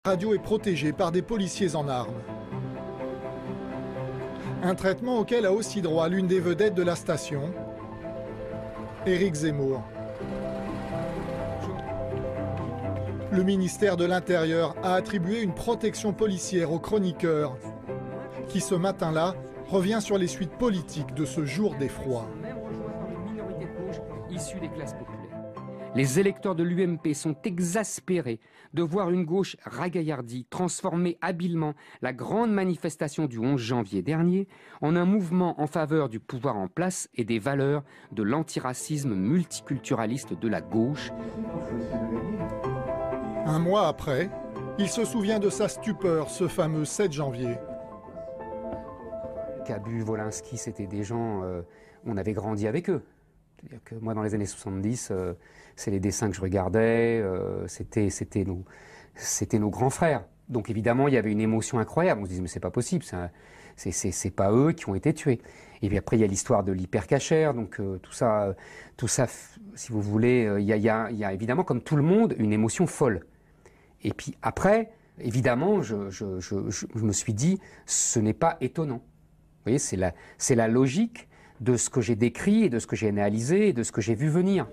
La radio est protégée par des policiers en armes. Un traitement auquel a aussi droit l'une des vedettes de la station, Éric Zemmour. Le ministère de l'Intérieur a attribué une protection policière au chroniqueur, qui ce matin-là revient sur les suites politiques de ce jour d'effroi. Les électeurs de l'UMP sont exaspérés de voir une gauche ragaillardie transformer habilement la grande manifestation du 11 janvier dernier en un mouvement en faveur du pouvoir en place et des valeurs de l'antiracisme multiculturaliste de la gauche. Un mois après, il se souvient de sa stupeur ce fameux 7 janvier. Cabu, Wolinski, c'était des gens, on avait grandi avec eux. C'est-à-dire que moi, dans les années 70, c'est les dessins que je regardais, c'était nos grands frères. Donc évidemment, il y avait une émotion incroyable. On se disait, mais c'est pas possible, c'est pas eux qui ont été tués. Et puis après, il y a l'histoire de l'hypercachère, donc tout ça, si vous voulez, il y a évidemment, comme tout le monde, une émotion folle. Et puis après, évidemment, je me suis dit, ce n'est pas étonnant. Vous voyez, c'est la logique de ce que j'ai décrit et de ce que j'ai analysé et de ce que j'ai vu venir.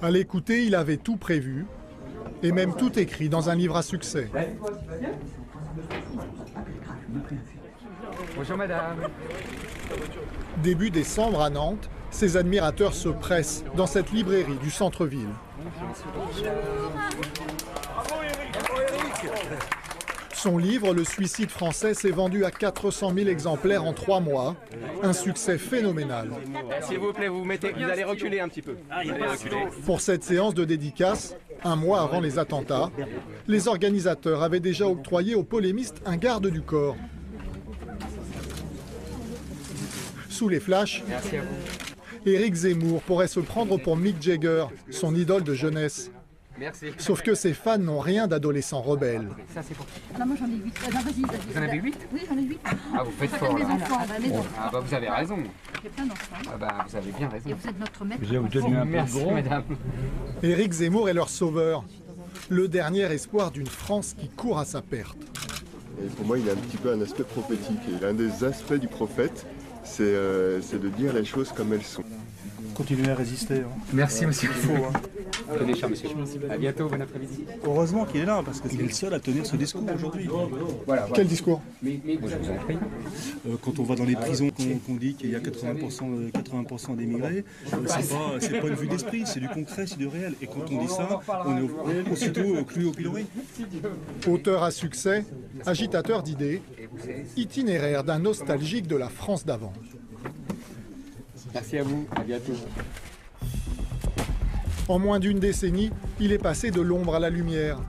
À l'écouter, il avait tout prévu et même tout écrit dans un livre à succès. Bonjour madame. Début décembre à Nantes, ses admirateurs se pressent dans cette librairie du centre-ville. Son livre, Le suicide français, s'est vendu à 400 000 exemplaires en 3 mois. Un succès phénoménal. S'il vous plaît, vous allez reculer un petit peu. Pour cette séance de dédicace, un mois avant les attentats, les organisateurs avaient déjà octroyé aux polémistes un garde du corps. Sous les flashs, Éric Zemmour pourrait se prendre pour Mick Jagger, son idole de jeunesse. Merci. Sauf que ses fans n'ont rien d'adolescents rebelles. Ça, c'est pour qui? Alors moi j'en ai 8. Vas-y. Vous en avez 8? Oui, j'en ai 8. Ah, vous faites fort, Mes là. enfants, Ah bah vous avez raison. J'ai plein d'enfants. Ah bah vous avez bien raison. Et vous êtes notre maître. Vous avez obtenu un peu Merci gros. madame. Éric Zemmour est leur sauveur. Le dernier espoir d'une France qui court à sa perte. Et pour moi, il a un petit peu un aspect prophétique. Et l'un des aspects du prophète, c'est de dire les choses comme elles sont. Continuez à résister. Hein. Merci monsieur. Il faut. Hein. Tenez, cher monsieur. À bientôt, bon après-midi. Heureusement qu'il est là, parce qu'il est le seul à tenir ce discours aujourd'hui. Voilà. Quel discours? Mais je vous en prie. Quand on va dans les prisons, qu'on dit qu'il y a 80% d'émigrés, c'est pas une vue d'esprit, c'est du concret, c'est du réel. Et quand on dit ça, on est aussitôt cloué au pilori. Auteur à succès, agitateur d'idées, itinéraire d'un nostalgique de la France d'avant. Merci à vous, à bientôt. En moins d'une décennie, il est passé de l'ombre à la lumière.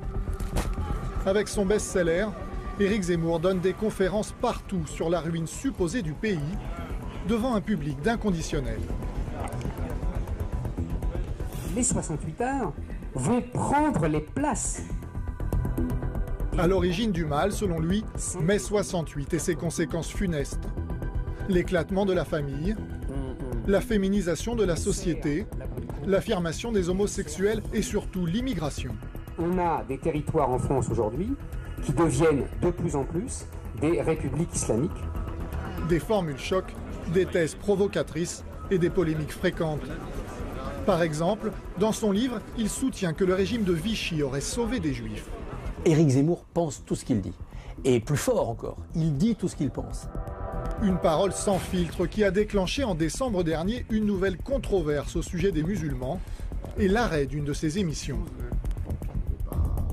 Avec son best-seller, Éric Zemmour donne des conférences partout sur la ruine supposée du pays, devant un public d'inconditionnels. Les 68 heures vont prendre les places. À l'origine du mal, selon lui, mai 68 et ses conséquences funestes. L'éclatement de la famille, la féminisation de la société, l'affirmation des homosexuels et surtout l'immigration. On a des territoires en France aujourd'hui qui deviennent de plus en plus des républiques islamiques. Des formules choc, des thèses provocatrices et des polémiques fréquentes. Par exemple, dans son livre, il soutient que le régime de Vichy aurait sauvé des juifs. Éric Zemmour pense tout ce qu'il dit. Et plus fort encore, il dit tout ce qu'il pense. Une parole sans filtre qui a déclenché en décembre dernier une nouvelle controverse au sujet des musulmans et l'arrêt d'une de ses émissions.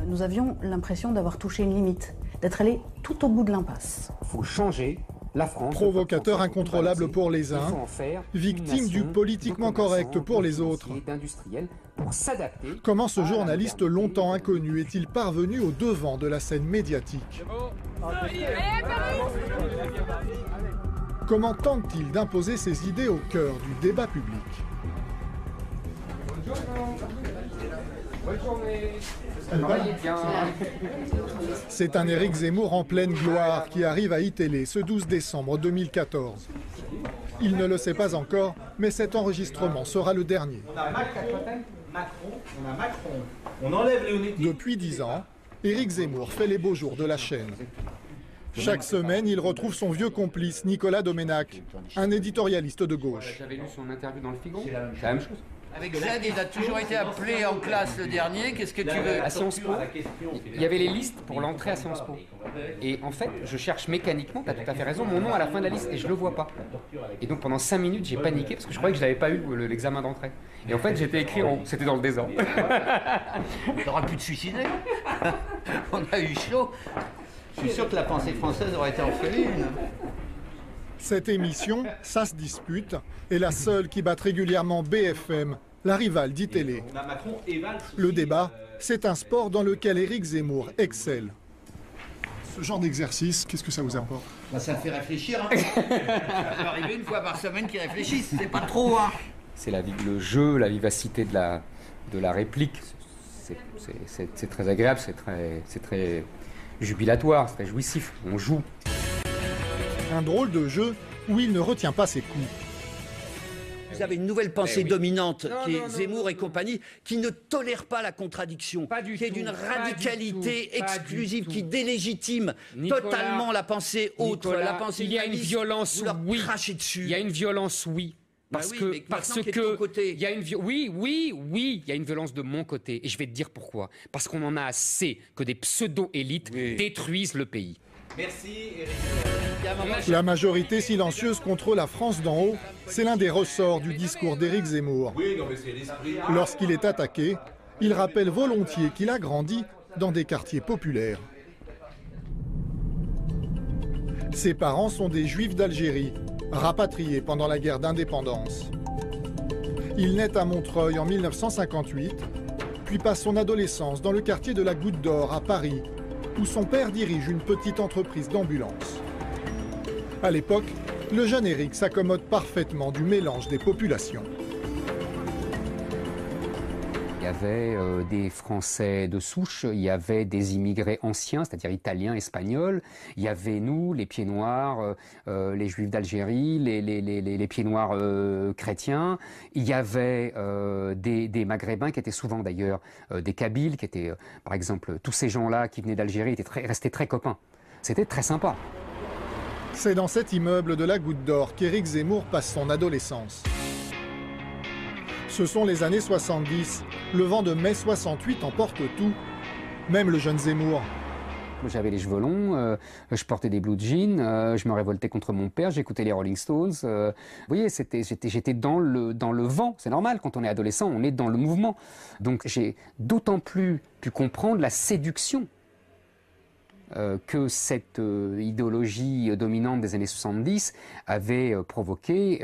Nous avions l'impression d'avoir touché une limite, d'être allé tout au bout de l'impasse. Il faut changer la France. Provocateur incontrôlable pour les uns, victime du politiquement correct pour les autres. Comment ce journaliste longtemps inconnu est-il parvenu au devant de la scène médiatique? Comment tente-t-il d'imposer ses idées au cœur du débat public? Bonne journée. C'est un Éric Zemmour en pleine gloire qui arrive à iTélé ce 12 décembre 2014. Il ne le sait pas encore, mais cet enregistrement sera le dernier. On a Macron, on enlève Leonetti. Depuis 10 ans, Éric Zemmour fait les beaux jours de la chaîne. Chaque semaine, il retrouve son vieux complice, Nicolas Doménac, un éditorialiste de gauche. J'avais lu son interview dans le Figaro, c'est la même chose. Avec Z, il a toujours été appelé en classe le dernier. Qu'est-ce que tu veux? À Sciences Po, il y avait les listes pour l'entrée à Sciences Po. Et en fait, je cherche mécaniquement, tu as tout à fait raison, mon nom à la fin de la liste et je ne le vois pas. Et donc pendant 5 minutes, j'ai paniqué parce que je croyais que je n'avais pas eu l'examen d'entrée. Et en fait, j'étais écrit en haut, c'était dans le désordre. T'aurais pu te suicider. On a eu chaud. Je suis sûr que la pensée française aurait été orpheline. Cette émission, Ça se dispute, est la seule qui batte régulièrement BFM, la rivale d'ITélé. Le débat, c'est un sport dans lequel Éric Zemmour excelle. Ce genre d'exercice, qu'est-ce que ça vous apporte? Ça me fait réfléchir. Hein. Ça peut arriver une fois par semaine qu'ils réfléchissent, c'est pas trop. Hein. C'est le jeu, la vivacité de la réplique. C'est très agréable, c'est très jubilatoire, c'est très jouissif. On joue. Un drôle de jeu où il ne retient pas ses coups. Vous avez une nouvelle pensée dominante qui est Zemmour et compagnie, qui ne tolère pas la contradiction, qui est d'une radicalité exclusive, qui délégitime totalement la pensée autre, la pensée il y a une violence, oui. Crachez dessus. Il y a une violence, oui. Parce que il y a une il y a une violence de mon côté et je vais te dire pourquoi. Parce qu'on en a assez que des pseudo-élites détruisent le pays. Merci Éric. La majorité silencieuse contre la France d'en haut, c'est l'un des ressorts du discours d'Éric Zemmour. Lorsqu'il est attaqué, il rappelle volontiers qu'il a grandi dans des quartiers populaires. Ses parents sont des Juifs d'Algérie, rapatriés pendant la guerre d'indépendance. Il naît à Montreuil en 1958, puis passe son adolescence dans le quartier de la Goutte d'Or à Paris, où son père dirige une petite entreprise d'ambulance. À l'époque, le jeune Éric s'accommode parfaitement du mélange des populations. Il y avait des Français de souche, il y avait des immigrés anciens, c'est-à-dire italiens, espagnols, il y avait nous, les pieds noirs, les Juifs d'Algérie, les pieds noirs chrétiens, il y avait des Maghrébins qui étaient souvent d'ailleurs des Kabyles, qui étaient, par exemple, tous ces gens-là qui venaient d'Algérie restaient très copains. C'était très sympa. C'est dans cet immeuble de la Goutte d'Or qu'Éric Zemmour passe son adolescence. Ce sont les années 70. Le vent de mai 68 emporte tout, même le jeune Zemmour. J'avais les cheveux longs, je portais des blue jeans, je me révoltais contre mon père, j'écoutais les Rolling Stones. Vous voyez, j'étais dans le vent. C'est normal, quand on est adolescent, on est dans le mouvement. Donc j'ai d'autant plus pu comprendre la séduction que cette idéologie dominante des années 70 avait provoqué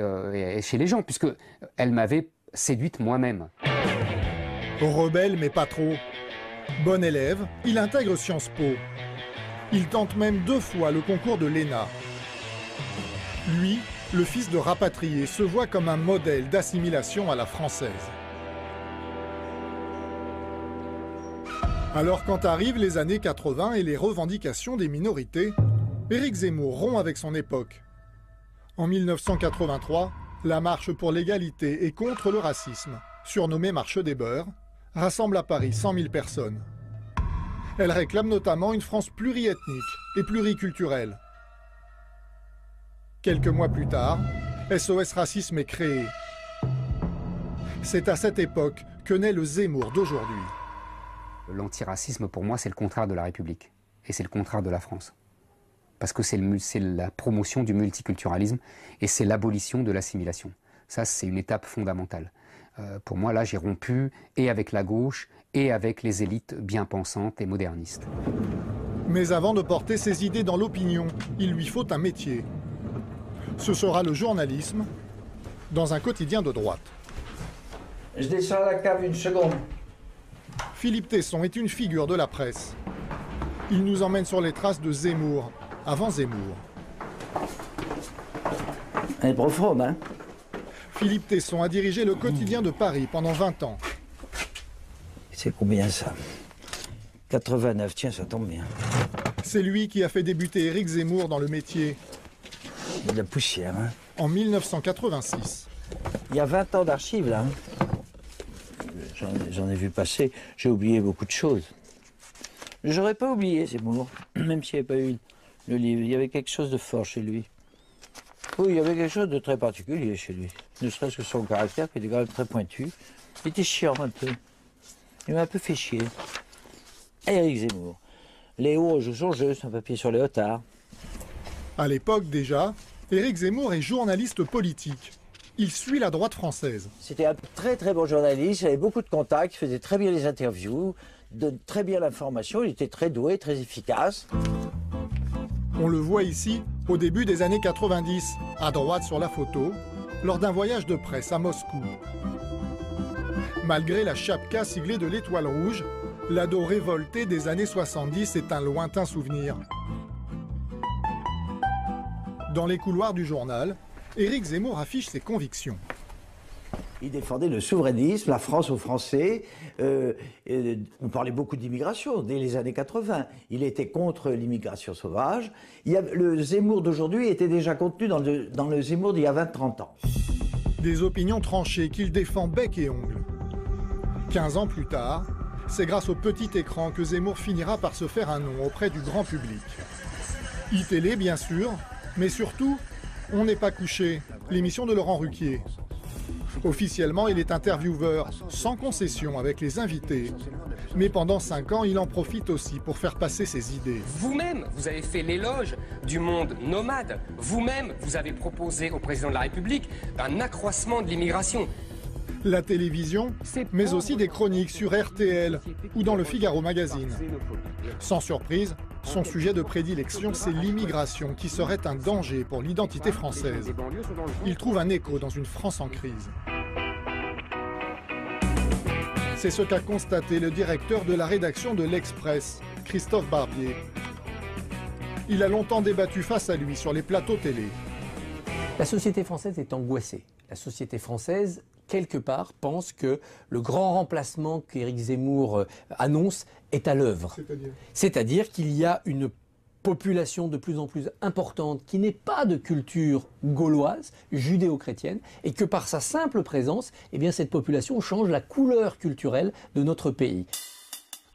chez les gens, puisqu'elle m'avait séduite moi-même. Rebelle, mais pas trop. Bon élève, il intègre Sciences Po. Il tente même 2 fois le concours de l'ENA. Lui, le fils de rapatrié, se voit comme un modèle d'assimilation à la française. Alors quand arrivent les années 80 et les revendications des minorités, Éric Zemmour rompt avec son époque. En 1983, la marche pour l'égalité et contre le racisme, surnommée Marche des Beurs, rassemble à Paris 100 000 personnes. Elle réclame notamment une France pluriethnique et pluriculturelle. Quelques mois plus tard, SOS Racisme est créé. C'est à cette époque que naît le Zemmour d'aujourd'hui. L'antiracisme, pour moi, c'est le contraire de la République. Et c'est le contraire de la France. Parce que c'est la promotion du multiculturalisme et c'est l'abolition de l'assimilation. Ça, c'est une étape fondamentale. Pour moi, là, j'ai rompu et avec la gauche et avec les élites bien pensantes et modernistes. Mais avant de porter ses idées dans l'opinion, il lui faut un métier. Ce sera le journalisme dans un quotidien de droite. Je descends à la cave une seconde. Philippe Tesson est une figure de la presse. Il nous emmène sur les traces de Zemmour, avant Zemmour. Elle est profonde, hein? Philippe Tesson a dirigé le quotidien de Paris pendant 20 ans. C'est combien ça? 89, tiens, ça tombe bien. C'est lui qui a fait débuter Éric Zemmour dans le métier. Il y a de la poussière, hein? En 1986. Il y a 20 ans d'archives, là. J'en ai vu passer. J'ai oublié beaucoup de choses. J'aurais pas oublié Zemmour, même s'il n'y avait pas eu le livre. Il y avait quelque chose de fort chez lui. Oui, il y avait quelque chose de très particulier chez lui. Ne serait-ce que son caractère, qui était quand même très pointu. Il était chiant un peu. Il m'a un peu fait chier. Éric Zemmour. Léo joue son jeu, son papier sur les hotards. À l'époque déjà, Éric Zemmour est journaliste politique. Il suit la droite française. C'était un très très bon journaliste, il avait beaucoup de contacts, il faisait très bien les interviews, donne très bien l'information, il était très doué, très efficace. On le voit ici, au début des années 90, à droite sur la photo, lors d'un voyage de presse à Moscou. Malgré la chapka siglée de l'Étoile Rouge, l'ado révolté des années 70 est un lointain souvenir. Dans les couloirs du journal, Éric Zemmour affiche ses convictions. Il défendait le souverainisme, la France aux Français. On parlait beaucoup d'immigration dès les années 80. Il était contre l'immigration sauvage. Le Zemmour d'aujourd'hui était déjà contenu dans le Zemmour d'il y a 20-30 ans. Des opinions tranchées qu'il défend bec et ongles. 15 ans plus tard, c'est grâce au petit écran que Zemmour finira par se faire un nom auprès du grand public. iTélé, bien sûr, mais surtout, On n'est pas couché, l'émission de Laurent Ruquier. Officiellement, il est intervieweur, sans concession avec les invités. Mais pendant 5 ans, il en profite aussi pour faire passer ses idées. Vous-même, vous avez fait l'éloge du monde nomade. Vous-même, vous avez proposé au président de la République un accroissement de l'immigration. La télévision, mais aussi des chroniques sur RTL ou dans le Figaro Magazine. Sans surprise, son sujet de prédilection, c'est l'immigration qui serait un danger pour l'identité française. Il trouve un écho dans une France en crise. C'est ce qu'a constaté le directeur de la rédaction de l'Express, Christophe Barbier. Il a longtemps débattu face à lui sur les plateaux télé. La société française est angoissée. La société française, quelque part, pense que le grand remplacement qu'Éric Zemmour annonce est à l'œuvre. C'est-à-dire qu'il y a une population de plus en plus importante qui n'est pas de culture gauloise, judéo-chrétienne, et que par sa simple présence, eh bien, cette population change la couleur culturelle de notre pays.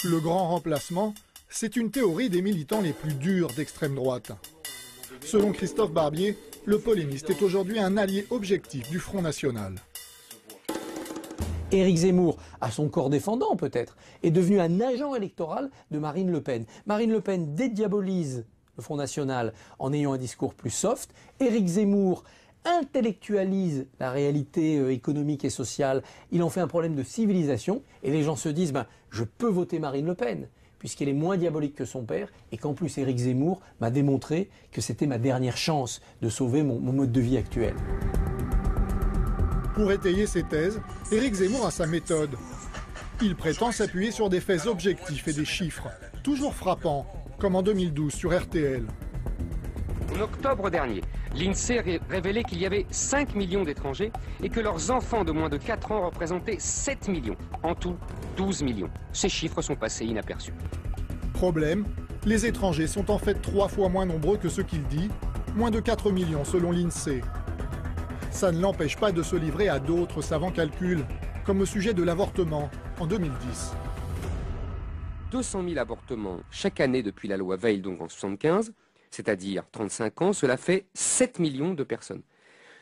Le grand remplacement, c'est une théorie des militants les plus durs d'extrême droite. Selon Christophe Barbier, le polémiste est aujourd'hui un allié objectif du Front National. Éric Zemmour, à son corps défendant peut-être, est devenu un agent électoral de Marine Le Pen. Marine Le Pen dédiabolise le Front National en ayant un discours plus soft. Éric Zemmour intellectualise la réalité économique et sociale. Il en fait un problème de civilisation et les gens se disent je peux voter Marine Le Pen puisqu'elle est moins diabolique que son père et qu'en plus Éric Zemmour m'a démontré que c'était ma dernière chance de sauver mon mode de vie actuel. Pour étayer ses thèses, Éric Zemmour a sa méthode. Il prétend s'appuyer sur des faits objectifs et des chiffres, toujours frappants, comme en 2012 sur RTL. En octobre dernier, l'INSEE révélait qu'il y avait 5 millions d'étrangers et que leurs enfants de moins de 4 ans représentaient 7 millions. En tout, 12 millions. Ces chiffres sont passés inaperçus. Problème, les étrangers sont en fait 3 fois moins nombreux que ce qu'il dit, moins de 4 millions selon l'INSEE. Ça ne l'empêche pas de se livrer à d'autres savants calculs, comme au sujet de l'avortement en 2010. 200 000 avortements chaque année depuis la loi Veil, donc en 1975, c'est-à-dire 35 ans, cela fait 7 millions de personnes.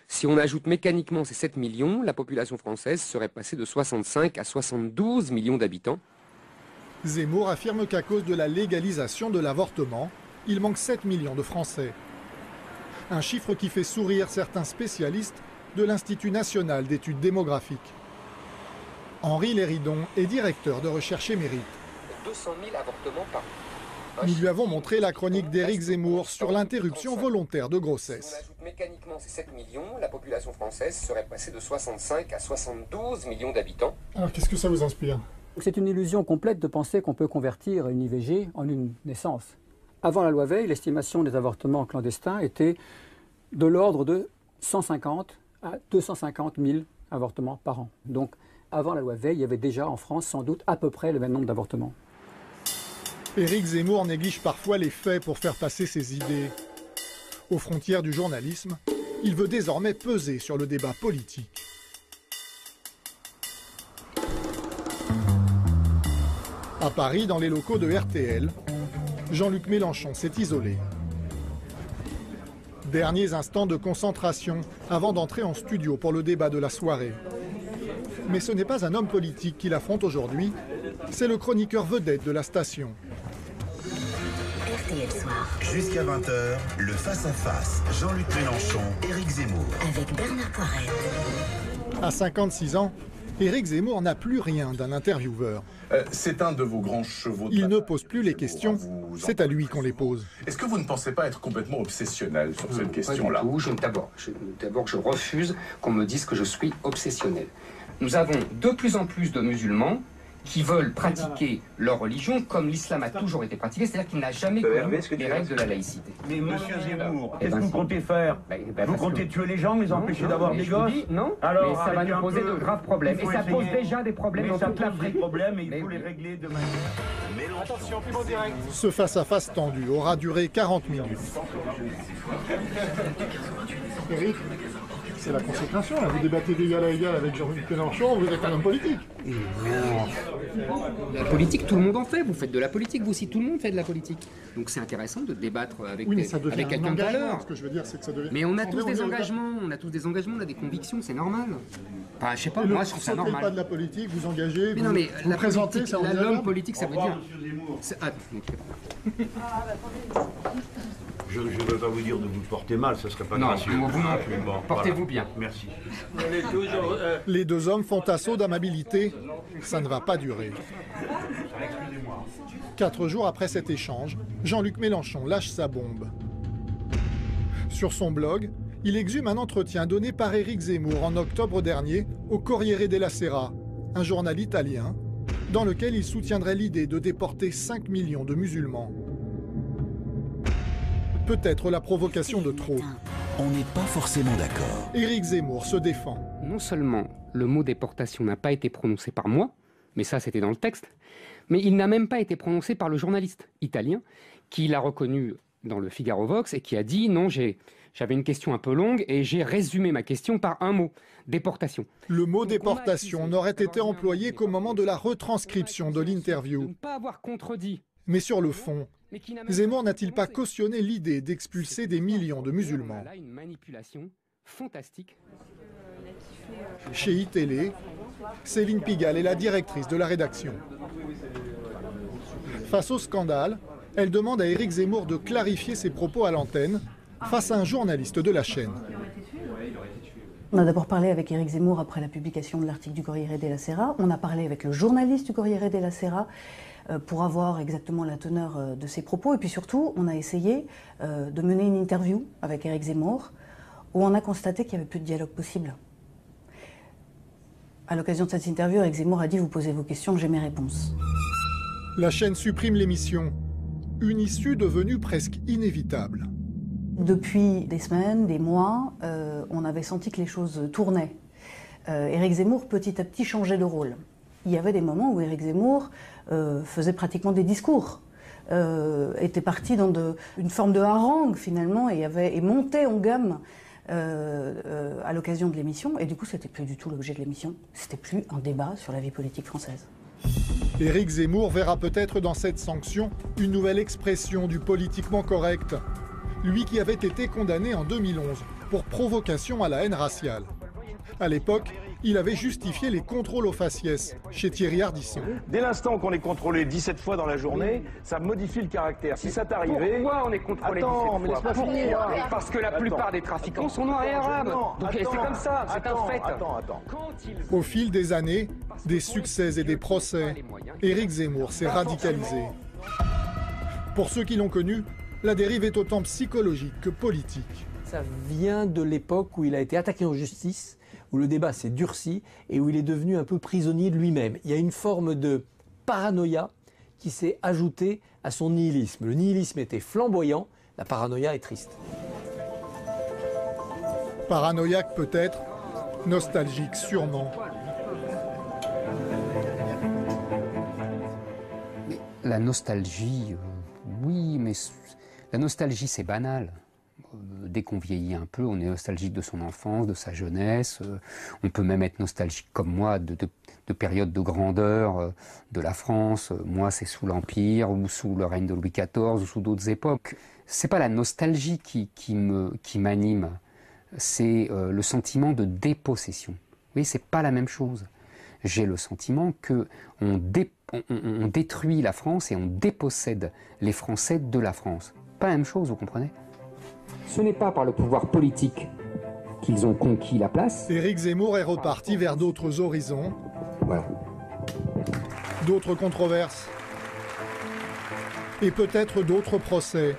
Si on ajoute mécaniquement ces 7 millions, la population française serait passée de 65 à 72 millions d'habitants. Zemmour affirme qu'à cause de la légalisation de l'avortement, il manque 7 millions de Français. Un chiffre qui fait sourire certains spécialistes de l'Institut national d'études démographiques. Henri Léridon est directeur de recherche émérite. 200 000 avortements par an. Nous lui avons montré la chronique d'Éric Zemmour sur l'interruption volontaire de grossesse. Si on ajoute mécaniquement ces 7 millions, la population française serait passée de 65 à 72 millions d'habitants. Alors qu'est-ce que ça vous inspire? C'est une illusion complète de penser qu'on peut convertir une IVG en une naissance. Avant la loi Veil, l'estimation des avortements clandestins était de l'ordre de 150 à 250 000 avortements par an. Donc avant la loi Veil, il y avait déjà en France sans doute à peu près le même nombre d'avortements. Éric Zemmour néglige parfois les faits pour faire passer ses idées. Aux frontières du journalisme, il veut désormais peser sur le débat politique. Paris, dans les locaux de RTL, Jean-Luc Mélenchon s'est isolé. Derniers instants de concentration avant d'entrer en studio pour le débat de la soirée. Mais ce n'est pas un homme politique qu'il affronte aujourd'hui, c'est le chroniqueur vedette de la station. RTL Soir. Jusqu'à 20h, le face-à-face. Jean-Luc Mélenchon, Éric Zemmour. Avec Bernard Poirette. À 56 ans, Éric Zemmour n'a plus rien d'un intervieweur. C'est un de vos grands chevaux de Il ne pose plus les questions, c'est à lui qu'on les pose. Est-ce que vous ne pensez pas être complètement obsessionnel sur cette question-là? D'abord, je refuse qu'on me dise que je suis obsessionnel. Nous avons de plus en plus de musulmans qui veulent pratiquer leur religion comme l'islam a toujours été pratiqué, c'est-à-dire qu'il n'a jamais connu les règles de la laïcité. Mais monsieur Zemmour, qu'est-ce que vous comptez faire? Vous comptez tuer les gens, les empêcher d'avoir des gosses? Non, mais ça va nous poser de graves problèmes. Et ça pose déjà des problèmes dans toute l'Afrique. Des problèmes et il faut les régler de manière... Attention, pivot direct. Ce face-à-face tendu aura duré 40 minutes. Éric, c'est la consécration, là. Vous débattez d'égal à égal avec Jean-Luc Mélenchon, vous êtes un homme politique. La politique, tout le monde en fait. Vous faites de la politique, vous aussi, tout le monde fait de la politique. Donc c'est intéressant de débattre avec, avec quelqu'un de valeur. Ce que je veux dire, c'est que ça devient... Mais on a tous des engagements, on a des convictions, c'est normal. Enfin, je sais pas, moi je trouve ça normal. Vous ne faites pas de la politique, vous engagez, mais non, mais vous présentez, c'est l'homme politique, ça veut dire... Je ne veux pas vous dire de vous porter mal, ça serait pas gracieux. Non, vous non plus. Bon, portez-vous voilà. bien. Merci. Les deux hommes font assaut d'amabilité. Ça ne va pas durer. 4 jours après cet échange, Jean-Luc Mélenchon lâche sa bombe. Sur son blog, il exhume un entretien donné par Éric Zemmour en octobre dernier au Corriere della Sera, un journal italien, dans lequel il soutiendrait l'idée de déporter 5 millions de musulmans. Peut-être la provocation de trop. On n'est pas forcément d'accord. Éric Zemmour se défend. Non seulement le mot déportation n'a pas été prononcé par moi, mais ça c'était dans le texte, mais il n'a même pas été prononcé par le journaliste italien qui l'a reconnu dans le Figaro Vox et qui a dit non, j'avais une question un peu longue et j'ai résumé ma question par un mot, déportation. Le mot déportation n'aurait été employé qu'au moment de la retranscription de l'interview. Ne pas avoir contredit. Mais sur le fond, Zemmour n'a-t-il pas cautionné l'idée d'expulser des millions de musulmans? Là, une manipulation fantastique. Chez iTélé, Céline Pigalle est la directrice de la rédaction. Face au scandale, elle demande à Éric Zemmour de clarifier ses propos à l'antenne face à un journaliste de la chaîne. On a d'abord parlé avec Éric Zemmour après la publication de l'article du Corriere della Sera. On a parlé avec le journaliste du Corriere della Sera pour avoir exactement la teneur de ses propos. Et puis surtout, on a essayé de mener une interview avec Éric Zemmour où on a constaté qu'il n'y avait plus de dialogue possible. À l'occasion de cette interview, Éric Zemmour a dit « Vous posez vos questions, j'ai mes réponses ». La chaîne supprime l'émission. Une issue devenue presque inévitable. Depuis des semaines, des mois, on avait senti que les choses tournaient. Éric Zemmour, petit à petit, changeait de rôle. Il y avait des moments où Éric Zemmour faisait pratiquement des discours, était parti dans une forme de harangue, finalement, et montait en gamme à l'occasion de l'émission. Et du coup, c'était plus du tout l'objet de l'émission. C'était plus un débat sur la vie politique française. Éric Zemmour verra peut-être dans cette sanction une nouvelle expression du politiquement correct. Lui qui avait été condamné en 2011 pour provocation à la haine raciale. À l'époque, il avait justifié les contrôles aux faciès chez Thierry Ardisson. Dès l'instant qu'on est contrôlé 17 fois dans la journée, ça modifie le caractère. Si ça t'arrivait... Pourquoi on est contrôlé 17 fois? mais laisse-moi finir. Parce que la plupart des trafiquants sont noirs et arabes. Donc c'est comme ça, c'est un fait. Au fil des années, des succès et des procès, Éric Zemmour s'est radicalisé. Pour ceux qui l'ont connu, la dérive est autant psychologique que politique. Ça vient de l'époque où il a été attaqué en justice, où le débat s'est durci et où il est devenu un peu prisonnier de lui-même. Il y a une forme de paranoïa qui s'est ajoutée à son nihilisme. Le nihilisme était flamboyant, la paranoïa est triste. Paranoïaque peut-être, nostalgique sûrement. La nostalgie, oui, mais la nostalgie c'est banal. Dès qu'on vieillit un peu, on est nostalgique de son enfance, de sa jeunesse. On peut même être nostalgique comme moi de périodes de grandeur de la France. Moi, c'est sous l'Empire ou sous le règne de Louis XIV ou sous d'autres époques. C'est pas la nostalgie qui m'anime, c'est le sentiment de dépossession. Oui, c'est pas la même chose. J'ai le sentiment que on détruit la France et on dépossède les Français de la France. Pas la même chose, vous comprenez? Ce n'est pas par le pouvoir politique qu'ils ont conquis la place. Éric Zemmour est reparti vers d'autres horizons, voilà, d'autres controverses et peut-être d'autres procès.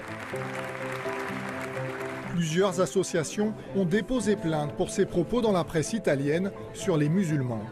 Plusieurs associations ont déposé plainte pour ses propos dans la presse italienne sur les musulmans.